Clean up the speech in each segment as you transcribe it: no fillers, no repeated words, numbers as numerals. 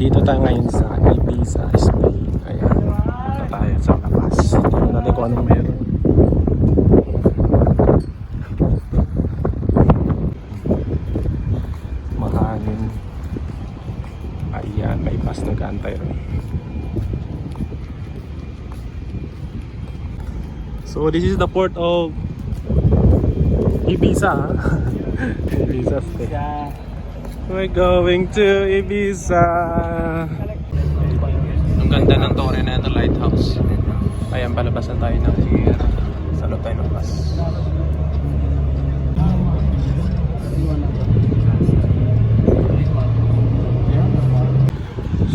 Nandito tayo ngayon sa Ibiza, Spain. Ayan, ito tayo sa labas. Tingnan natin kung anong meron. Mahangin. Ayan, may bus nag-aantay rin. So this is the port of Ibiza. Ibiza Spain. We're going to Ibiza. Ang ganda ng torre na ito, lighthouse. Ayan, palabasan tayo ng pier. Salo tayo ng bus.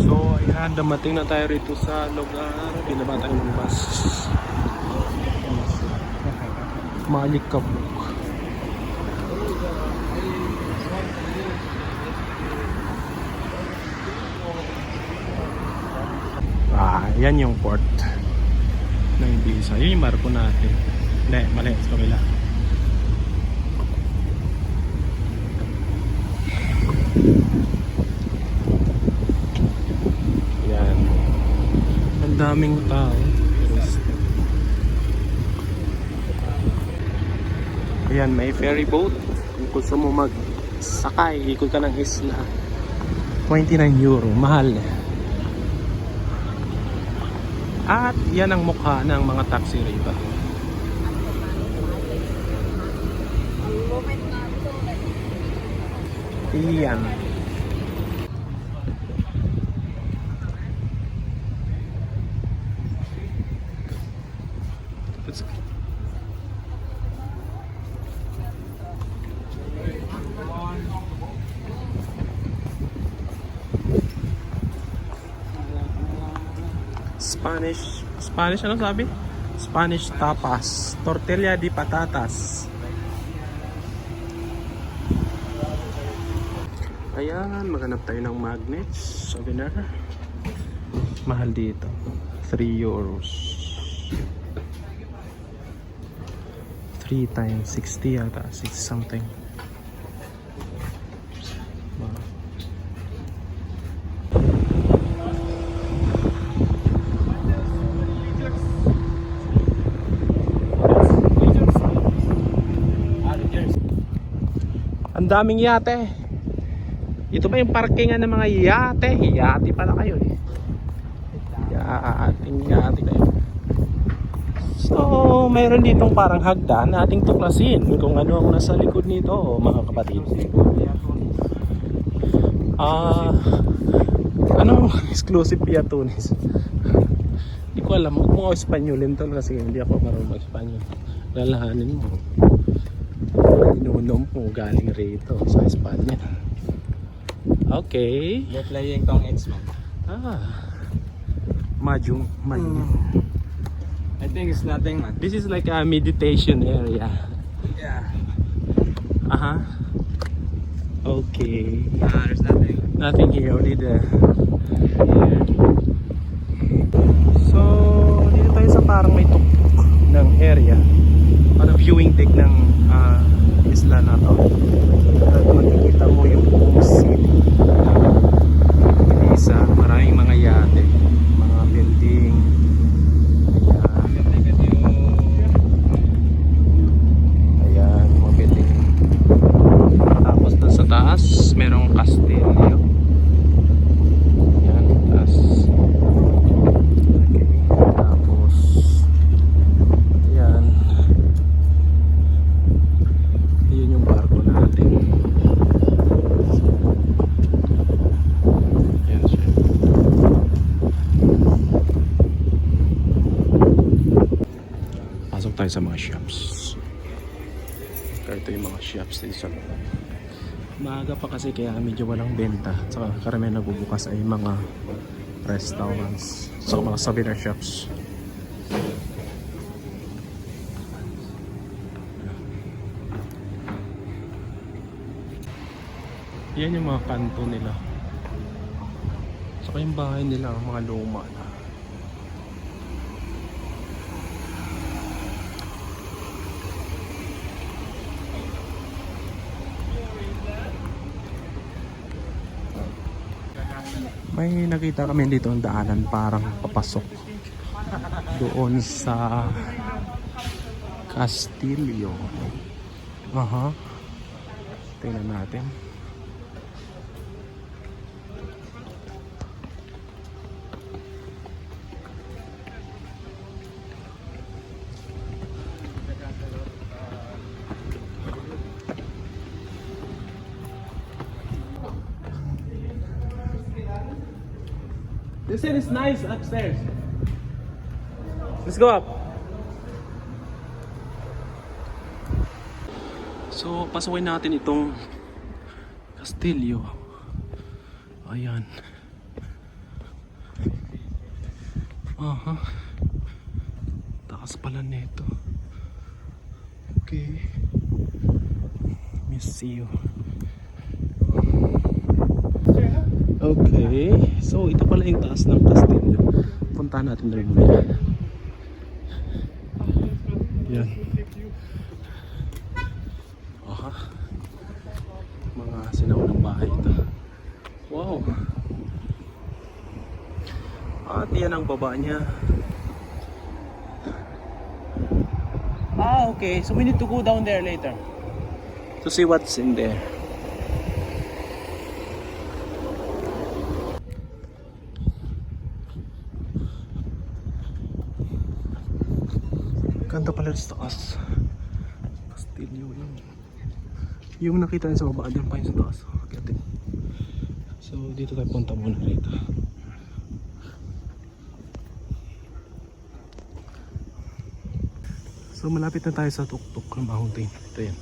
So ayan, damating na tayo rito sa lugar. Binaba tayo ng bus. Malikabok. Yan yung port ng Ibiza. Yun yung barko natin. Hindi, mali. Sa kabila. Yan. Ang daming tao. Ayan, may ferry boat. Kung gusto mo magsakay, ikot ka ng isla. 29 euro. Mahal eh. At yan ang mukha ng mga taxi rito. Iyan. Spanish ano sabi? Spanish tapas, tortilla di patatas. Ayan, maghanap tayo ng magnets, souvenir. Mahal dito, 3 euros. 3 times 60 yata, 6 something. Ang daming yate. Ito ba yung parkingan ng mga yate? Yate pala kayo eh. Yate kayo. So, mayroon ditong parang hagdan na ating tuklasin kung ano ang nasa likod nito, mga kapatid. Anong exclusive piatunis? Hindi ko alam. Huwag mo ako Espanyolin tol kasi hindi ako marunong mag-Espanyol. Lalahanin mo. Inunom po galing rito sa Espanya. Okay. They're playing Tong X man. Mahjong. I think it's nothing man. This is like a meditation area. Yeah. Okay. There's nothing. Nothing here, only the So, dito tayo sa parang may tuktok ng area. Parang viewing deck ng isla na to. At makikita mo yung buong city. Ibiza, maraming mga yate, mga building. Ayan, mga building. Tapos dun sa taas, merong kastilyo. Ayan, taas. Okay, tapos ayan. Yun yung barko natin. Ayan siya. Pasok tayo sa mga shops. Ito yung mga shops dito sa loob. Maaga pa kasi kaya medyo walang benta. Saka karamihan nagbubukas ay mga restaurants. Saka mga souvenir shops. Yan yung mga kanto nila. Saka yung bahay nila, mga luma na. May nakita kami dito ang daanan parang papasok doon sa Castillo. Aha. Tingnan natin. They said it's nice upstairs. Let's go up. So, pasukin natin itong Castillo. Ayan. Aha. Taas pala nito. Okay. Museum. Okay. So, ito pala yung taas ng Castillo. Puntahan natin rin muna. Yan. Aha. Mga sinaunang bahay ito. Wow. At yan ang baba niya. Ah, okay. So we need to go down there later to see what's in there. Ganda pala sa taas. Castillo yun. Yung nakita niyo sa baba, doon pa yung sa taas. Akitin. So dito tayo punta muna rito. So malapit na tayo sa tuktok ng mountain. Ito yan.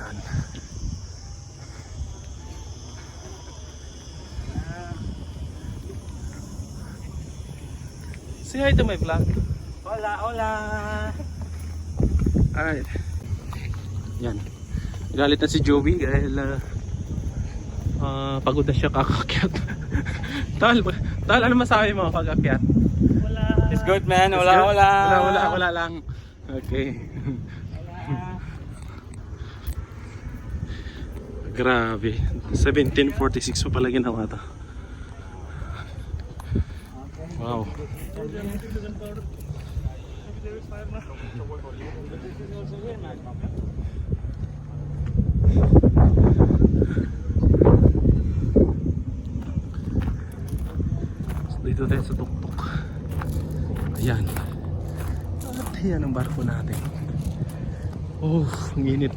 Yan. Say hi to my vlog. Hola, hola! Alright. Yan. Galit na si Joey dahil pagod na siya kakakyat. Tal, ano masabi mo pag-akyat? Wala! It's good, man. It's Hola, good? hola! Wala lang. Okay. Grabe. 1746 pa pala ginawa to. Wow. So, dito tayo sa tuktok. Ayan. At yan ang barko natin. Oh, ang init.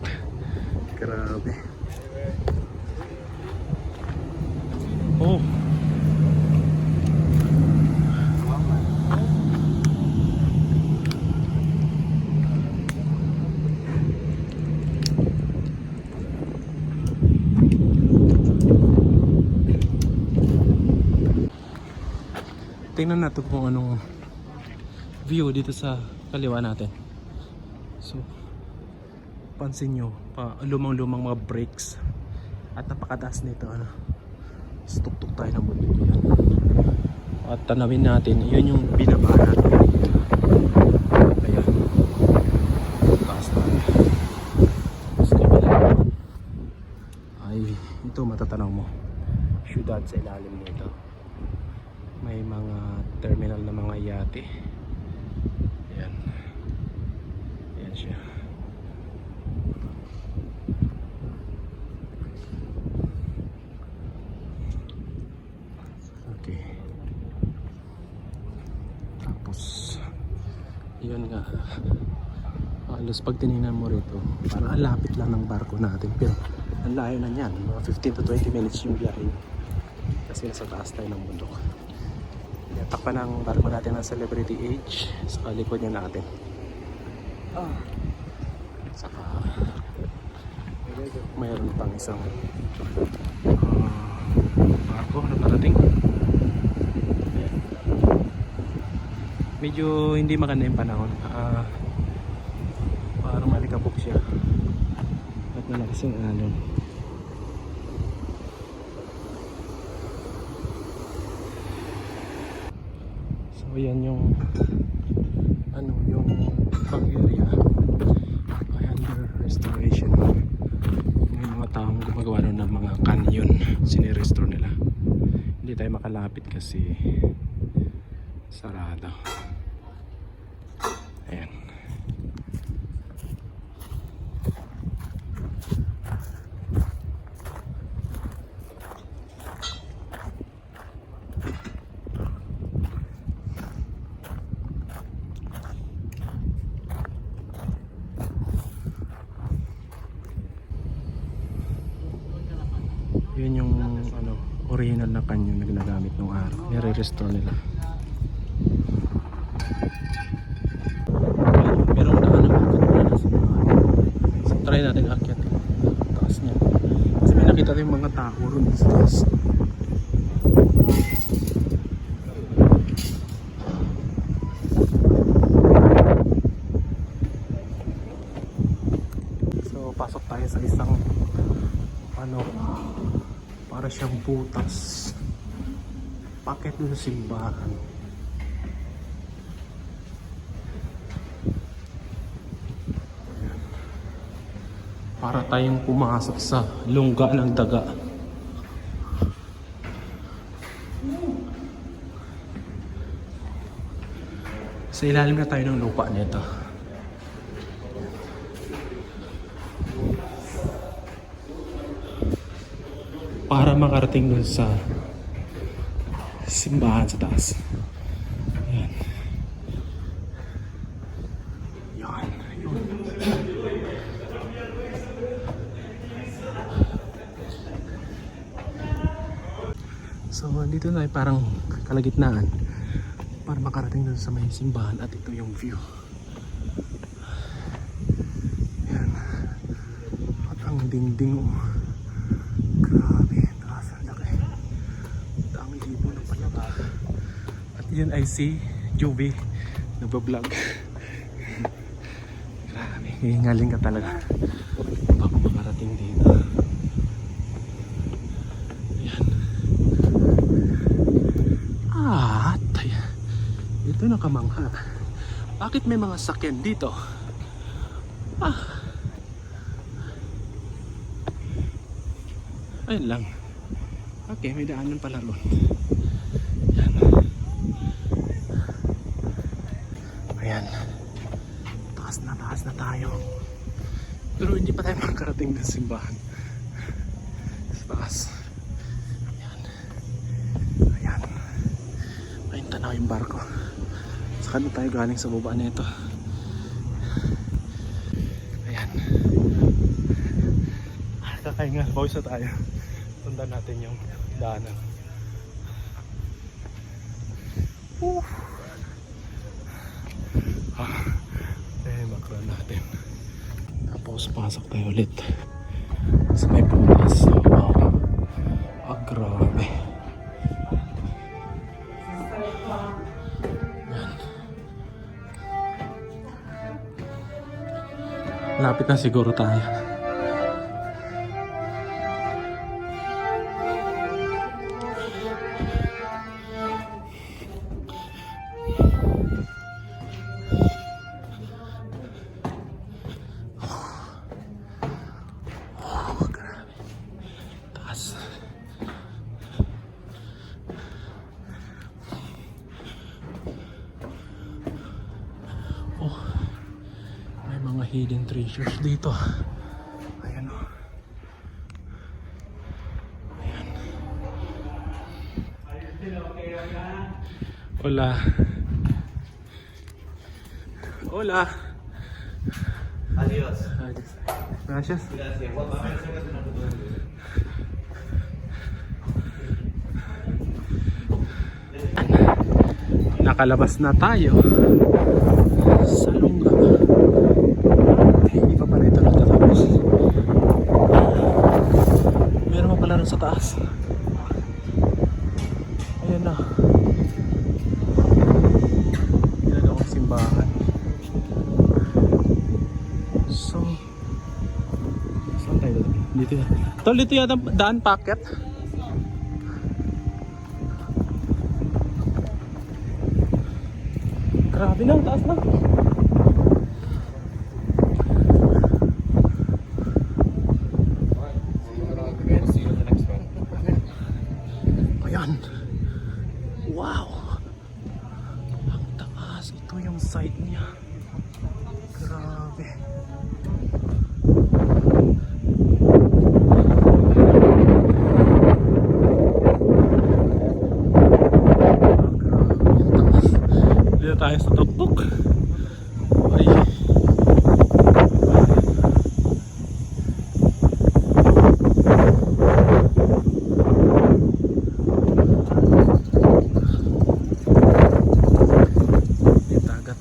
Grabe. Oh. Tingnan natin kung anong view dito sa kaliwa natin. So, pansin nyo, lumang-lumang mga brakes at napakataas nito. Ano, tuktok tayo ng bundok yan. At tanawin natin, yun yung binaba natin. Ayan, taas natin. Sa kabila naman ay ito, matatanaw mo syudad sa ilalim nito. May mga terminal na mga yate. Ayan. Ayan siya. Okay. Tapos yun nga, halos pag tinignan mo rito parang ang lapit lang ng barko natin, pero ang layo na yan, mga 15 to 20 minutes yung biyahe kasi nasa taas tayo ng bundok. Takpan ng barko natin ng Celebrity Age sa likod niya natin. Saka mayroon pang isang barko na parating. Medyo hindi maganda yung panahon. Parang malikabok siya at malakas yung alon. So yan yung yung pang area ay under restoration. May mga taong gumagawa ng mga canyon, sinirestore nila. Hindi Hindi tayo makalapit kasi sarado. Ayan. Yun yung ano, original na canyon na ginagamit nung araw. Nire-restore nila. Merong daan na magkakita na sa mga. So try natin akyat. Taas niya. Kasi may nakita tayong mga tao ron sa taas. So pasok tayo sa isang ano, para siyang butas. Pakit doon sa simbahan. Para tayong pumasok sa lungga ng daga. Sa ilalim na tayo ng lupa nito. Para makarating dun sa simbahan sa taas. Ayan. Yan. Yun. So dito na ay parang kalagitnaan para makarating dun sa may simbahan at ito yung view. Ayan. At ang dingding grabe, taas ang laki. Ang libo ng palaba. At yun ay si Juby nagbablog. Grabe, hihingaling ka talaga bago makarating dito. Ayan. At ito nakamangha. Bakit may mga sakyan dito? Ayun lang. Okay, may daanan pala ron. Ayan. Ayan. Taas na tayo. Pero hindi pa tayo makarating ng simbahan. Sa taas. Ayan. Ayan. Ayun, tanaw yung barko. Saka na tayo galing sa baba na ito. Ayan. Kakahinga, pause na tayo. Sundan natin yung daanan. Makro natin. Tapos pasok tayo ulit sa may butas. Wow. Grabe. Yan. Lapit na siguro tayo. Hidden treasures dito. Ayan o. Ayan. Hola. Hola. Adiós. Gracias. Gracias. Nakalabas na tayo sa lungga. Hindi pa pala ito natatapos. Meron pa pala rin sa taas. Ayan na. Yan ang simbahan. So, saan tayo doon? Dito yan. Tol, dito yata daan packet. Grabe na, taas na. Ayan. Wow! Ang taas. Ito yung side niya. Grabe. Dito tayo sa tuktok. Ay. Dito agad.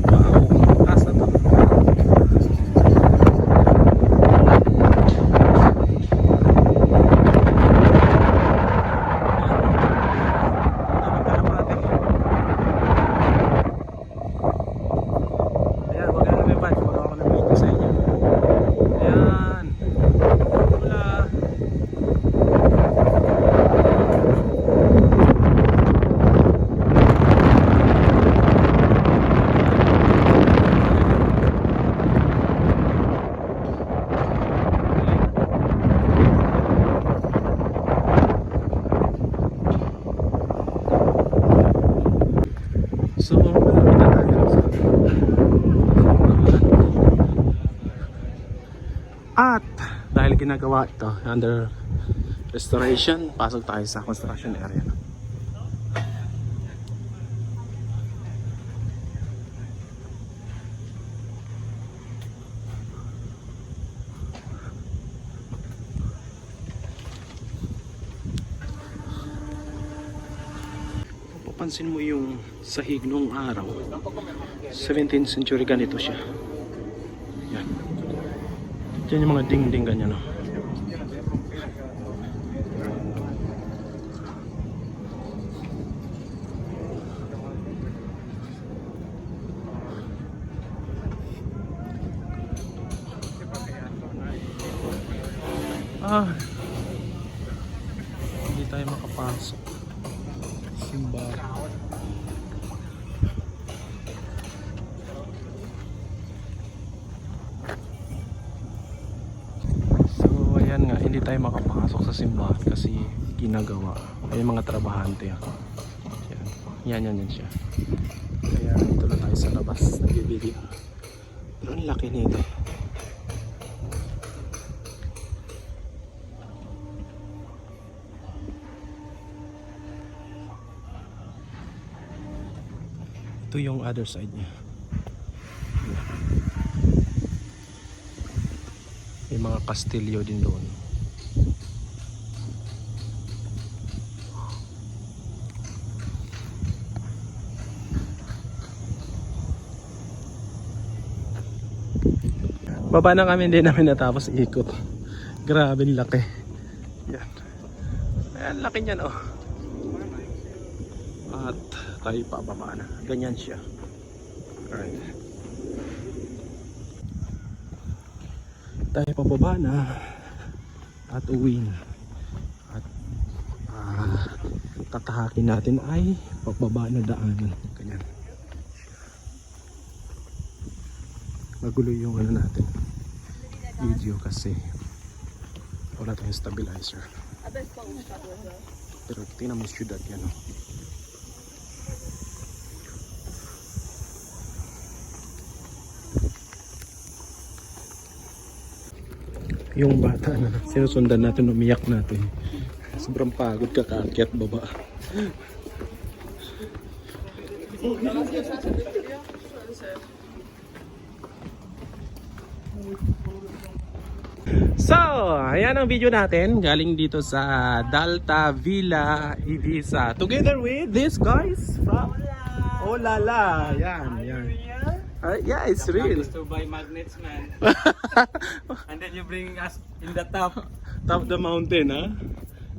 Wow, taas na to. Ayan, wag na lumipad. Magawa ko ng video sa inyo. Ayan. Wala. So, malapit na tayo sa at dahil ginagawa ito under restoration, pasok tayo sa construction area. Papansin mo yung sahig nung araw, 17th century ganito siya. Yan. Yan yung mga dingding ganyan, no? Hindi tayo makapasok. Simbahan. So ayan nga, hindi tayo makapasok sa simbahan kasi ginagawa. May mga trabahante. Yan siya. Kaya ito na tayo sa labas, nagbibigay. Pero ang laki nito. Ito yung other side niya. May mga kastilyo din doon. Baba na kami, hindi namin natapos ikot. Grabe laki. Yan. Ayan, laki niyan oh. At tayo pababa na. Ganyan siya. Alright. Tayo pababa na at uwi na. At tatahakin natin ay pababa na daanan. Ganyan. Magulo yung ano natin video kasi wala tayong stabilizer. Pero tingnan mo yung syudad yan oh. Yung bata na sinusundan natin, umiyak natin. Sobrang pagod kakaakyat baba. So, ayan ang video natin galing dito sa Dalta Villa Ibiza. Together with these guys from Olala. Yan. Yeah, it's real. To buy magnets, man. And then you bring us in the top. Top of the mountain, ha?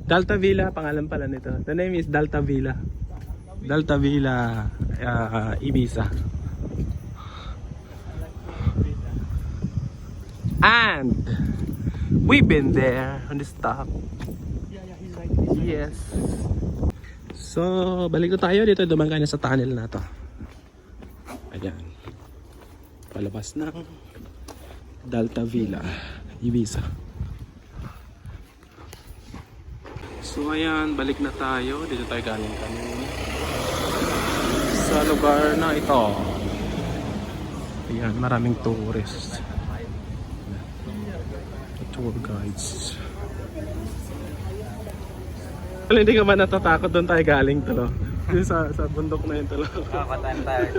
Dalta Villa, pangalan pala nito. The name is Dalta Villa. Dalta Villa Ibiza. And we've been there on this top. Yes. So, balik na tayo dito. Dumangkay na sa tunnel na to. Ayan. Palabas ng Delta Villa, Ibiza. So ayan, balik na tayo. Dito tayo galing kanina sa lugar na ito. Ayan, maraming tourists. Tour guides. Well, hindi ka ba natatakot doon tayo galing talo? Yung sa bundok na yun talo. Kakatan tayo.